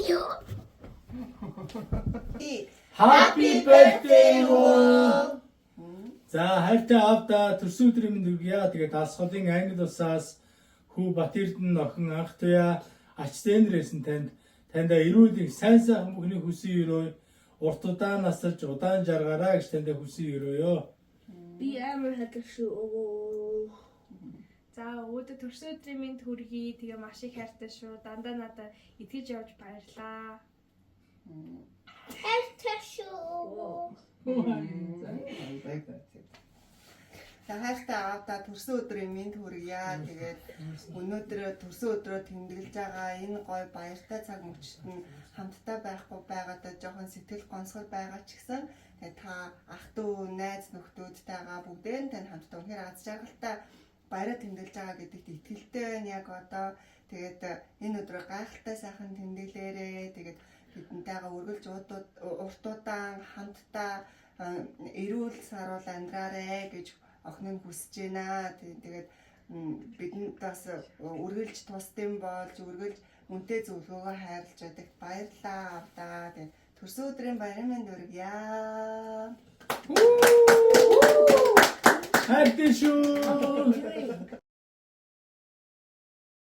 you. Happy birthday hoo. За хайртай аавда төрсөн өдрийн мэнд хүргье. Тэгээд алсгалын англи улсаас хүү Батэрдэн охин анх туяа ач зээнрээс нь таньда эрүүл сайн сайхан бүхний хүсье өрөө урт удаан насалж удаан жаргараа гэж таньда хүсье өрөөё. Би амар хатар шүү. За өөдөө төрсөн өдрийн мэнд хүргье. Тэгээ маш их хайртай шүү. Дандаа надад итгэж явж баярлаа. Хайртай шүү. За хайртай аавда төрсөн өдрийн мэнд хүргье. Тэгээд өнөөдөр төрсөн өдрөө тэмдэглэж байгаа энэ гоё баяртай цаг мөчид нь хамтдаа байхгүй байгаадаа жоохон сэтгэл гонсгор байгаа ч гэсэн тэгээд та ах トゥ найз нөхдүүдтэйгээ бүгдээ тань хамтдаа үнээр аз жаргалтай баяраа тэмдэглэж байгаа гэдэгт итгэлтэй байна. Яг одоо тэгээд энэ өдрөө гайхалтай сайхан тэмдэглээрээ тэгээд бидэнтэйгээ үргэлж урт удаан хамтдаа эрүүл саруул амьдраарэ гэж охин нь хүсэж байна. Тэгээд бидэнд бас үргэлж тусдсан болж үргэлж үнтэй зөвлөгөөгөө хайрлаж байдаг. Баярлалаа авдаа. Тэгээд төрсөн өдрийн баярын мэнд хүргье. Хайртай шүү.